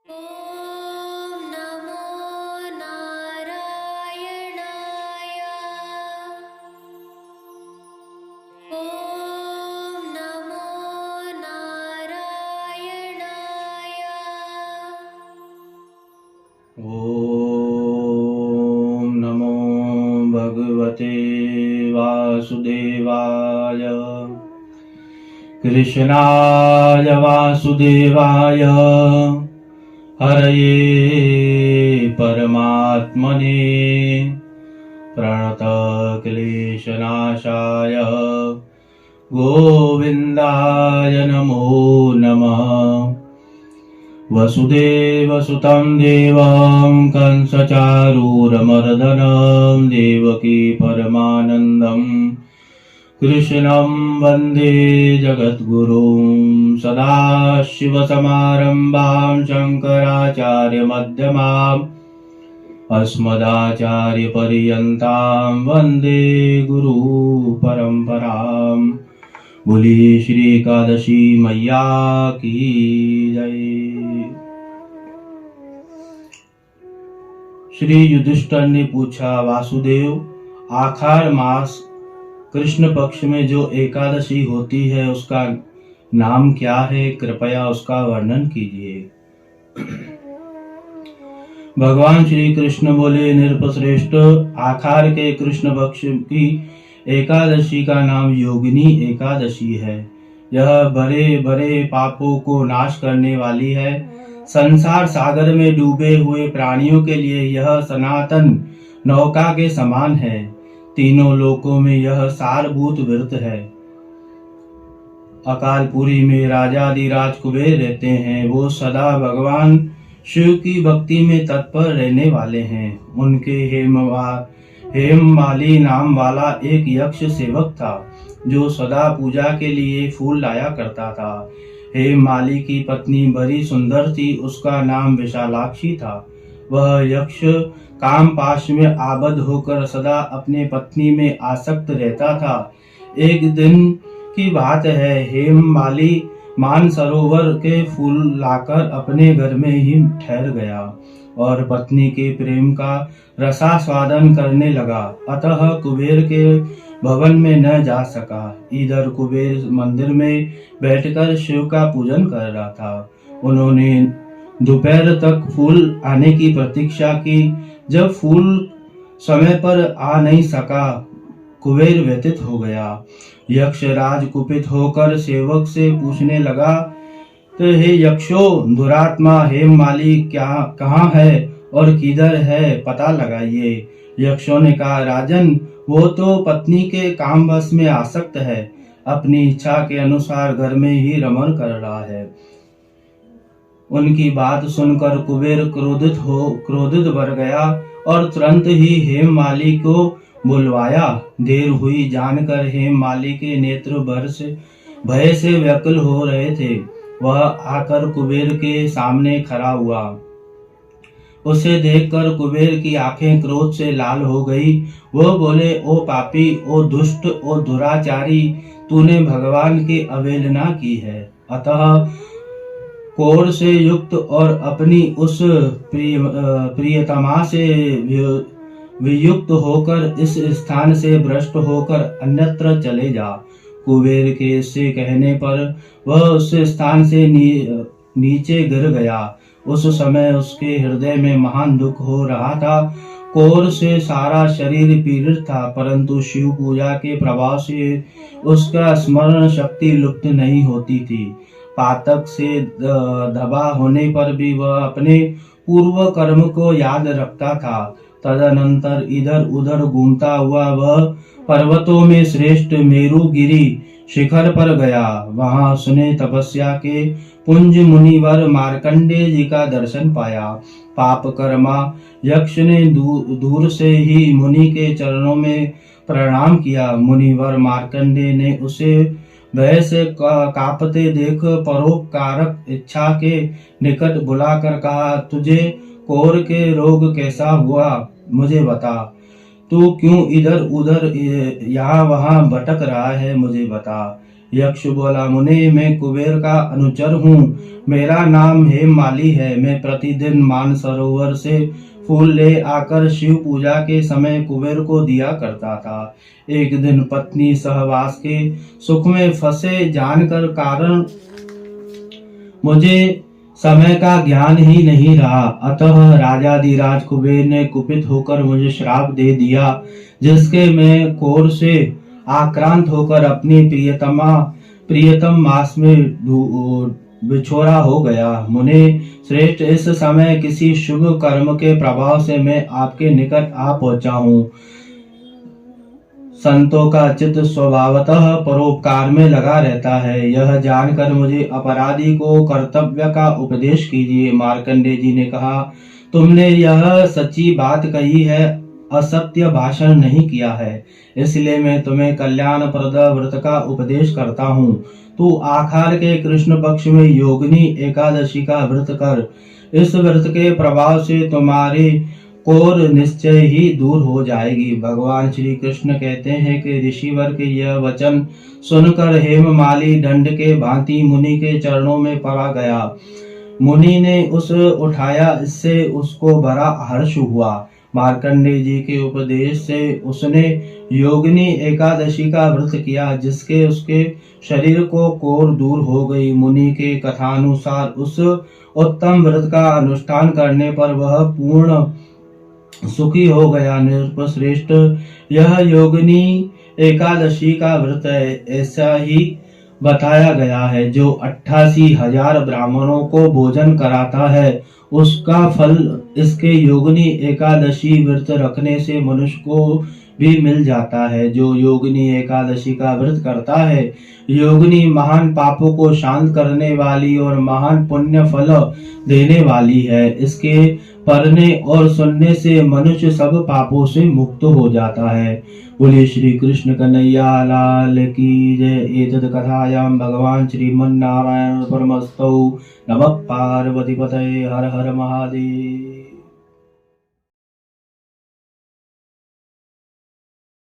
ॐ नमो नारायणाय। ॐ नमो नारायणाय। ॐ नमो भगवते वासुदेवाय। कृष्णाय वासुदेवाय हरये परमात्मने प्रणतक्लेशनाशाय गोविन्दाय नमो नमः। वसुदेवसुतं देवं कंसचारूरमर्दनं देवकी परमानन्दं कृष्णं वन्दे जगद्गुरुं। सदाशिवसमारम्भां शङ्कराचार्यमध्यमाम् अस्मदाचार्यपर्यन्तां वन्दे गुरुपरम्परां। बोलिए श्री एकादशी मैया की जय। श्री युधिष्ठिर ने पूछा, वासुदेव, आषाढ़ मास कृष्ण पक्ष में जो एकादशी होती है उसका नाम क्या है? कृपया उसका वर्णन कीजिए। भगवान श्री कृष्ण बोले, नृपश्रेष्ठ, आषाढ़ के कृष्ण पक्ष की एकादशी का नाम योगिनी एकादशी है। यह बड़े बड़े पापों को नाश करने वाली है। संसार सागर में डूबे हुए प्राणियों के लिए यह सनातन नौका के समान है। तीनों लोकों में यह सारभूत व्रत है। अकालपुरी में राजाधिराज कुबेर रहते हैं। वो सदा भगवान शिव की भक्ति में तत्पर रहने वाले हैं। उनके हेममाली नाम वाला एक यक्ष सेवक था जो सदा पूजा के लिए फूल लाया करता था। हेममाली की पत्नी बड़ी सुंदर थी। उसका नाम विशालाक्षी था। वह यक्ष काम पाश में आबद्ध होकर सदा अपने पत्नी में आसक्त रहता था। एक दिन की बात है, हेममाली मानसरोवर के फूल लाकर अपने घर में ही ठहर गया और पत्नी के प्रेम का रसास्वादन करने लगा। अतः कुबेर के भवन में न जा सका। इधर कुबेर मंदिर में बैठकर शिव का पूजन कर रहा था। उन्होंने दोपहर तक फूल आने की प्रतीक्षा की। जब फूल समय पर आ नहीं सका, कुबेर व्यथित हो गया। यक्षराज कुपित होकर सेवक से पूछने लगा, तो हे यक्षो, दुरात्मा हेममाली कहाँ है और किधर है, पता लगाइए। यक्षों ने कहा, राजन, वो तो पत्नी के कामवश में आसक्त है। अपनी इच्छा के अनुसार घर में ही रमण कर रहा है। उनकी बात सुनकर कुबेर क्रोधित भर गया और तुरंत ही हेममाली को बुलवाया। देर हुई जानकर हेममाली के नेत्र भय से व्याकुल हो रहे थे। वह आकर कुबेर के सामने खड़ा हुआ। उसे देखकर कुबेर की आंखें क्रोध से लाल हो गई। वो बोले, ओ पापी, ओ दुष्ट, ओ दुराचारी, तूने भगवान की अवहेलना की है। अतः क्रोध से युक्त और अपनी उस प्रियतमा से वियुक्त होकर इस स्थान से भ्रष्ट होकर अन्यत्र चले जा। कुबेर के से कहने पर वह उस स्थान से नीचे गिर गया। उस समय उसके हृदय में महान दुख हो रहा था। कोर से सारा शरीर पीड़ित था, परंतु शिव पूजा के प्रभाव से उसका स्मरण शक्ति लुप्त नहीं होती थी। पातक से दबा होने पर भी वह अपने पूर्व कर्म को याद रखता था। तदनंतर इधर उधर घूमता हुआ वह पर्वतों में श्रेष्ठ मेरुगिरी शिखर पर गया। वहां उसने तपस्या के पुंज मुनिवर मार्कंडेय जी का दर्शन पाया। पाप कर्मा यक्ष ने दूर से ही मुनि के चरणों में प्रणाम किया। मुनिवर मार्कंडेय ने उसे भय से कांपते देख परोपकारक इच्छा के निकट बुलाकर कहा, तुझे कोर के रोग कैसा हुआ, मुझे बता। तू क्यों इधर उधर यहाँ वहाँ भटक रहा है, मुझे बता। यक्ष बोला, मुने मैं कुबेर का अनुचर हूँ। मेरा नाम हेममाली है। मैं प्रतिदिन मानसरोवर से फूल ले आकर शिव पूजा के समय कुबेर को दिया करता था। एक दिन पत्नी सहवास के सुख में फंसे जानकर कारण मुझे समय का ज्ञान ही नहीं रहा। अतः राजाधिराज कुबेर ने कुपित होकर मुझे श्राप दे दिया, जिसके मैं कोर से आक्रांत होकर अपनी प्रियतम मास में बिछोरा हो गया। मुने श्रेष्ठ, इस समय किसी शुभ कर्म के प्रभाव से मैं आपके निकट आ पहुंचा हूँ। संतों का चित्त स्वभावतः परोपकार में लगा रहता है। यह जानकर मुझे अपराधी को कर्तव्य का उपदेश कीजिए। मार्कंडेय जी ने कहा, तुमने यह सच्ची बात कही है, असत्य भाषण नहीं किया है, इसलिए मैं तुम्हें कल्याणप्रद व्रत का उपदेश करता हूँ। तू आखार के कृष्ण पक्ष में योगिनी एकादशी का व्रत कर। इस व्रत के प्रभाव से तुम्हारी कोर निश्चय ही दूर हो जाएगी। भगवान श्री कृष्ण कहते हैं कि ऋषिवर के यह वचन सुनकर हेममाली दंड के भांति मुनि के चरणों में पड़ा गया। मुनि ने उसे उठाया, इससे उसको बड़ा हर्ष हुआ। मार्कंडेय जी के उपदेश से उसने योगिनी एकादशी का व्रत किया, जिसके उसके शरीर को कोर दूर हो गई। मुनि के कथानुसार उस उत्तम व्रत का अनुष्ठान करने पर वह पूर्ण सुखी हो गया। नृपश्रेष्ठ, यह योगिनी एकादशी का व्रत है, ऐसा ही बताया गया है। जो 88,000 ब्राह्मणों को भोजन कराता है, उसका फल इसके योगिनी एकादशी व्रत रखने से मनुष्य को भी मिल जाता है। जो योगिनी एकादशी का व्रत करता है, योगिनी महान पापों को शांत करने वाली और महान पुण्य फल देने वाली है। इसके पढ़ने और सुनने से मनुष्य सब पापों से मुक्त हो जाता है। बोले श्री कृष्ण कन्हैया लाल की जय। एतत् कथायां भगवान श्रीमन्नारायण परमस्तौ। नमः पार्वती पतये। हर हर महादेव।